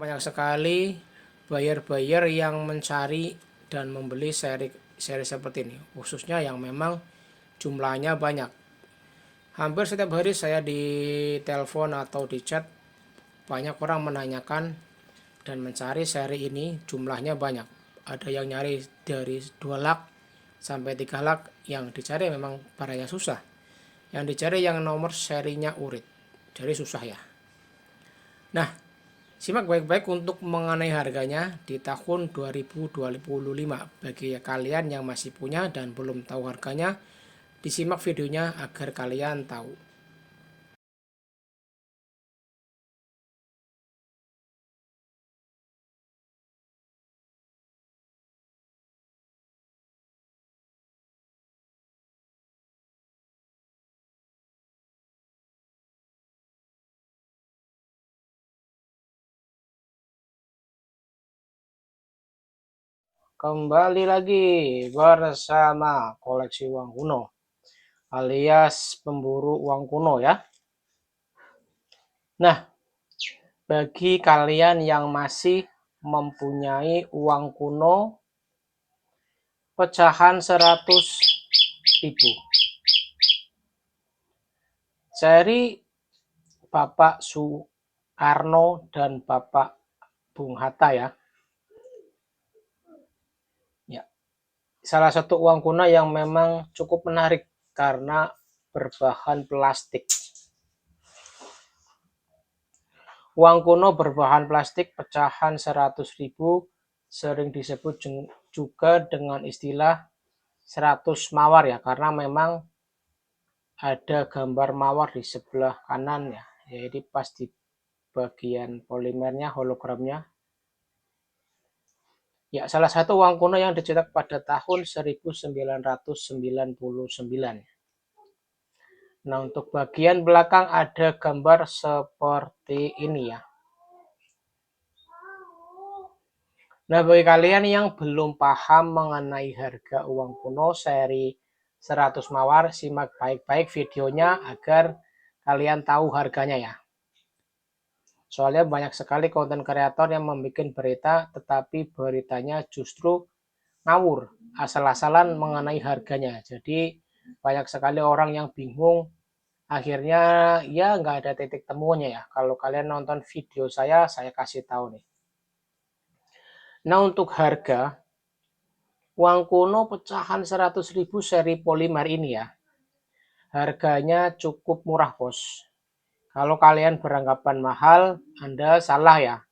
Banyak sekali buyer-buyer yang mencari dan membeli seri seperti ini, khususnya yang memang jumlahnya banyak. Hampir setiap hari saya di telepon atau di chat, banyak orang menanyakan dan mencari seri ini, jumlahnya banyak. Ada yang nyari dari 2 lak sampai 3 lak, yang dicari memang barangnya susah. Yang dicari yang nomor serinya urid, jadi susah ya. Nah, simak baik-baik untuk mengenai harganya di tahun 2025. Bagi kalian yang masih punya dan belum tahu harganya, disimak videonya agar kalian tahu. Kembali lagi bersama koleksi uang kuno alias pemburu uang kuno ya. Nah, bagi kalian yang masih mempunyai uang kuno pecahan 100.000 seri Bapak Soekarno dan Bapak Bung Hatta ya. Salah satu uang kuno yang memang cukup menarik karena berbahan plastik. Uang kuno berbahan plastik pecahan 100.000 sering disebut juga dengan istilah 100 mawar ya, karena memang ada gambar mawar di sebelah kanan ya, jadi pas di bagian polimernya, hologramnya. Ya, salah satu uang kuno yang dicetak pada tahun 1999. Nah, untuk bagian belakang ada gambar seperti ini ya. Nah, bagi kalian yang belum paham mengenai harga uang kuno seri 100 mawar, simak baik-baik videonya agar kalian tahu harganya ya. Soalnya banyak sekali konten kreator yang membuat berita, tetapi beritanya justru ngawur, asal-asalan mengenai harganya. Jadi banyak sekali orang yang bingung, akhirnya ya nggak ada titik temunya ya. Kalau kalian nonton video saya kasih tahu nih. Nah, untuk harga uang kuno pecahan 100.000 seri polimer ini ya, harganya cukup murah bos. Kalau kalian beranggapan mahal, Anda salah ya.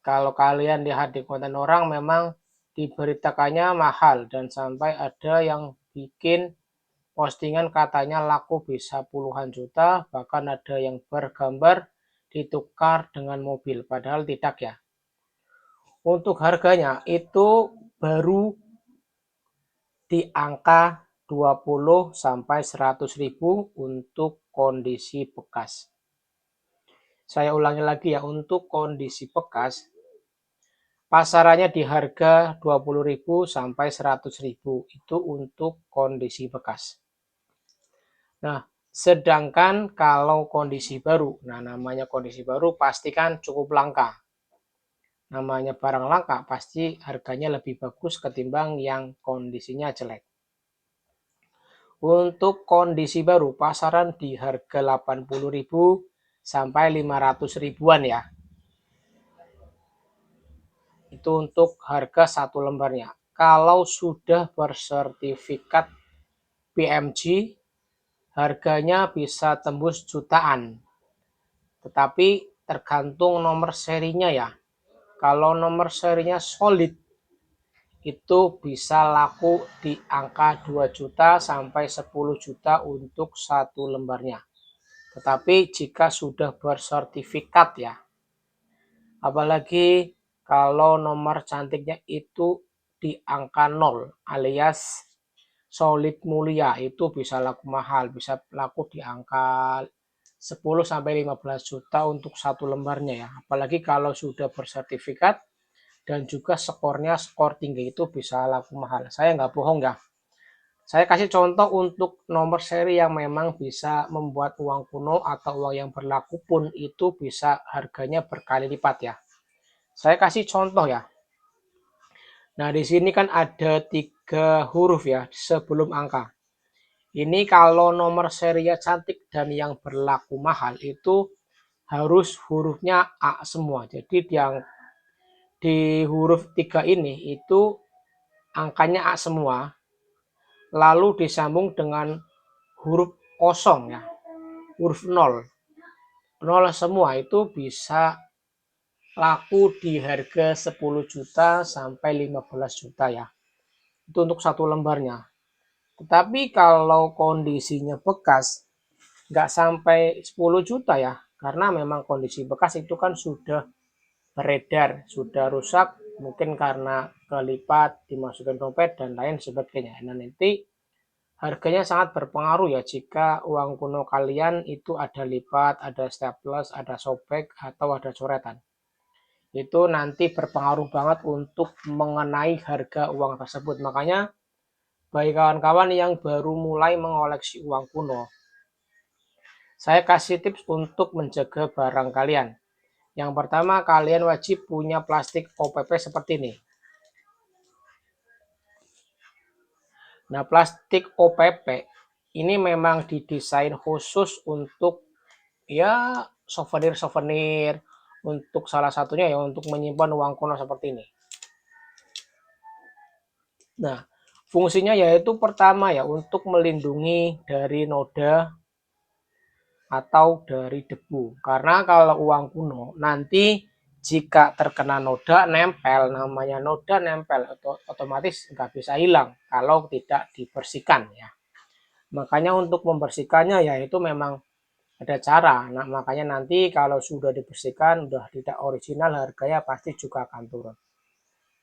Kalau kalian lihat di konten orang memang diberitakannya mahal dan sampai ada yang bikin postingan katanya laku bisa puluhan juta, bahkan ada yang bergambar ditukar dengan mobil, padahal tidak ya. Untuk harganya itu baru di angka 20 sampai 100.000 untuk kondisi bekas. Saya ulangi lagi ya, untuk kondisi bekas pasarannya di harga 20.000 sampai 100.000 itu untuk kondisi bekas. Nah, sedangkan kalau kondisi baru, nah namanya kondisi baru pasti kan cukup langka. Namanya barang langka pasti harganya lebih bagus ketimbang yang kondisinya jelek. Untuk kondisi baru pasaran di harga 80.000 sampai 500 ribuan ya. Itu untuk harga satu lembarnya. Kalau sudah bersertifikat PMG, harganya bisa tembus jutaan. Tetapi tergantung nomor serinya ya. Kalau nomor serinya solid, itu bisa laku di angka 2 juta sampai 10 juta untuk satu lembarnya. Tetapi jika sudah bersertifikat ya, apalagi kalau nomor cantiknya itu di angka 0 alias solid mulia, itu bisa laku mahal, bisa laku di angka 10 sampai 15 juta untuk satu lembarnya ya. Apalagi kalau sudah bersertifikat dan juga skornya skor tinggi, itu bisa laku mahal. Saya nggak bohong ya. Saya kasih contoh untuk nomor seri yang memang bisa membuat uang kuno atau uang yang berlaku pun itu bisa harganya berkali lipat ya. Saya kasih contoh ya. Nah, di sini kan ada 3 huruf ya sebelum angka. Ini kalau nomor serinya cantik dan yang berlaku mahal itu harus hurufnya A semua. Jadi di huruf 3 ini itu angkanya A semua, lalu disambung dengan huruf kosong ya, huruf 0. 0 semua itu bisa laku di harga 10 juta sampai 15 juta ya. Itu untuk satu lembarnya. Tetapi kalau kondisinya bekas, nggak sampai 10 juta ya, karena memang kondisi bekas itu kan sudah beredar, sudah rusak, mungkin karena kelipat, dimasukin dompet, dan lain sebagainya. Nah, nanti harganya sangat berpengaruh ya jika uang kuno kalian itu ada lipat, ada staples, ada sobek, atau ada coretan. Itu nanti berpengaruh banget untuk mengenai harga uang tersebut. Makanya bagi kawan-kawan yang baru mulai mengoleksi uang kuno, saya kasih tips untuk menjaga barang kalian. Yang pertama, kalian wajib punya plastik OPP seperti ini. Nah, plastik OPP ini memang didesain khusus untuk ya souvenir-souvenir, untuk salah satunya ya untuk menyimpan uang kuno seperti ini. Nah, fungsinya yaitu pertama ya untuk melindungi dari noda atau dari debu. Karena kalau uang kuno nanti jika terkena noda nempel, namanya noda nempel, otomatis nggak bisa hilang kalau tidak dibersihkan ya. Makanya untuk membersihkannya yaitu memang ada cara. Nah, makanya nanti kalau sudah dibersihkan, sudah tidak original, harganya pasti juga akan turun.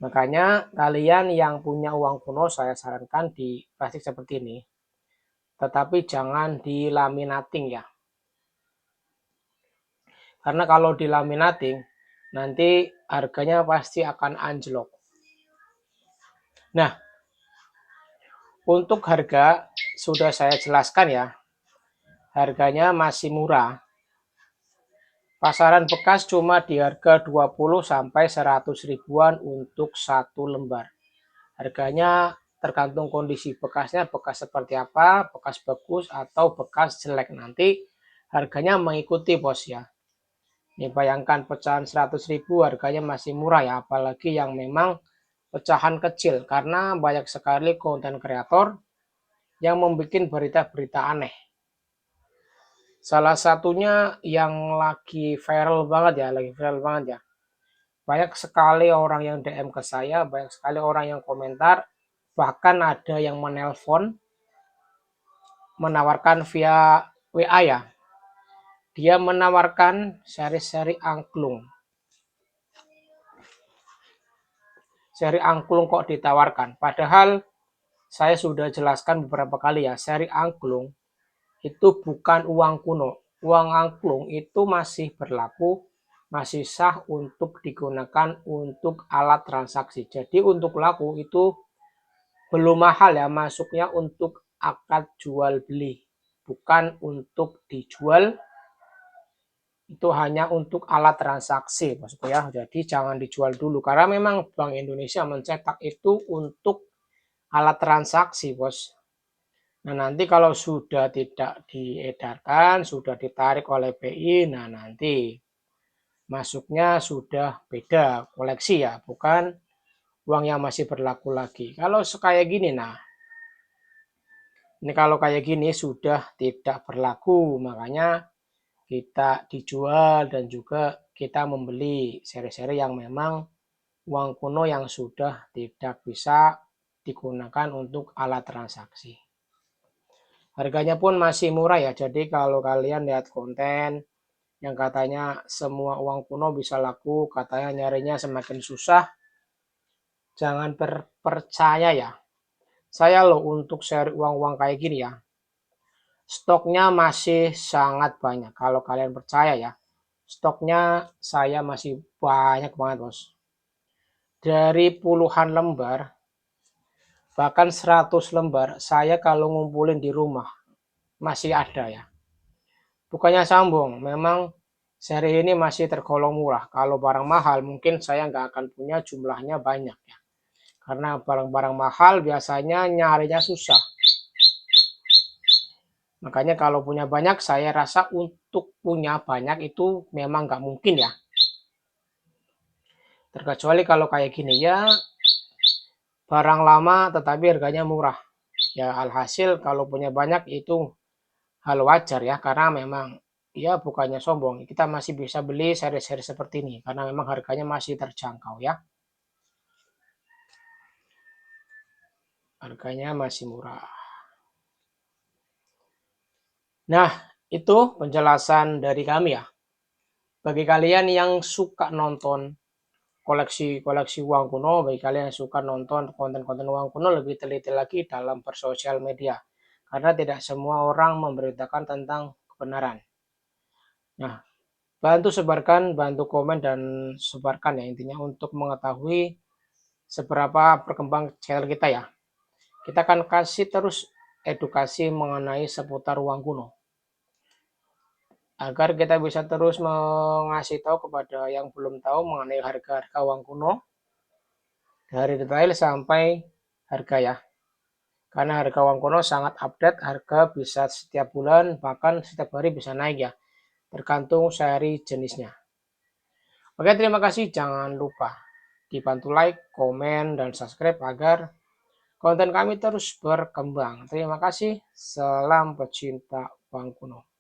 Makanya kalian yang punya uang kuno saya sarankan di plastik seperti ini. Tetapi jangan dilaminating ya. Karena kalau dilaminating, nanti harganya pasti akan anjlok. Nah, untuk harga sudah saya jelaskan ya. Harganya masih murah. Pasaran bekas cuma di harga 20 sampai 100 ribuan untuk satu lembar. Harganya tergantung kondisi bekasnya, bekas seperti apa, bekas bagus atau bekas jelek. Nanti harganya mengikuti bos ya. Ini bayangkan pecahan 100 ribu harganya masih murah ya, apalagi yang memang pecahan kecil. Karena banyak sekali konten kreator yang membuat berita-berita aneh. Salah satunya yang lagi viral banget ya, banyak sekali orang yang DM ke saya, banyak sekali orang yang komentar, bahkan ada yang menelpon, menawarkan via WA ya. Dia menawarkan seri-seri angklung. Seri angklung kok ditawarkan? Padahal saya sudah jelaskan beberapa kali ya, seri angklung itu bukan uang kuno. Uang angklung itu masih berlaku, masih sah untuk digunakan untuk alat transaksi. Jadi untuk laku itu belum mahal ya, masuknya untuk akad jual beli, bukan untuk dijual. Itu hanya untuk alat transaksi maksudnya ya. Jadi jangan dijual dulu karena memang Bank Indonesia mencetak itu untuk alat transaksi, bos. Nah, nanti kalau sudah tidak diedarkan, sudah ditarik oleh BI, nah nanti masuknya sudah beda koleksi ya, bukan uang yang masih berlaku lagi. Kalau kayak gini, nah ini kalau kayak gini sudah tidak berlaku, makanya kita dijual dan juga kita membeli seri-seri yang memang uang kuno yang sudah tidak bisa digunakan untuk alat transaksi. Harganya pun masih murah ya, jadi kalau kalian lihat konten yang katanya semua uang kuno bisa laku, katanya nyarinya semakin susah, jangan percaya ya. Saya loh untuk share uang-uang kayak gini ya, stoknya masih sangat banyak. Kalau kalian percaya ya, stoknya saya masih banyak banget bos. Dari puluhan lembar, bahkan 100 lembar, saya kalau ngumpulin di rumah, masih ada ya. Bukannya sombong, memang seri ini masih tergolong murah. Kalau barang mahal mungkin saya nggak akan punya, jumlahnya banyak ya. Karena barang-barang mahal biasanya nyarinya susah. Makanya kalau punya banyak, saya rasa untuk punya banyak itu memang nggak mungkin ya. Terkecuali kalau kayak gini ya, barang lama tetapi harganya murah. Ya alhasil kalau punya banyak itu hal wajar ya, karena memang ya bukannya sombong, kita masih bisa beli seri-seri seperti ini karena memang harganya masih terjangkau ya. Harganya masih murah. Nah, itu penjelasan dari kami ya. Bagi kalian yang suka nonton koleksi-koleksi uang kuno, bagi kalian yang suka nonton konten-konten uang kuno, lebih teliti lagi dalam bersosial media. Karena tidak semua orang memberitakan tentang kebenaran. Nah, bantu sebarkan, bantu komen, dan sebarkan ya intinya untuk mengetahui seberapa berkembang channel kita ya. Kita akan kasih terus edukasi mengenai seputar uang kuno. Agar kita bisa terus mengasih tahu kepada yang belum tahu mengenai harga-harga uang kuno. Dari detail sampai harga ya. Karena harga uang kuno sangat update, harga bisa setiap bulan, bahkan setiap hari bisa naik ya. Tergantung seri jenisnya. Oke, terima kasih. Jangan lupa dibantu like, komen, dan subscribe agar konten kami terus berkembang. Terima kasih. Salam pecinta uang kuno.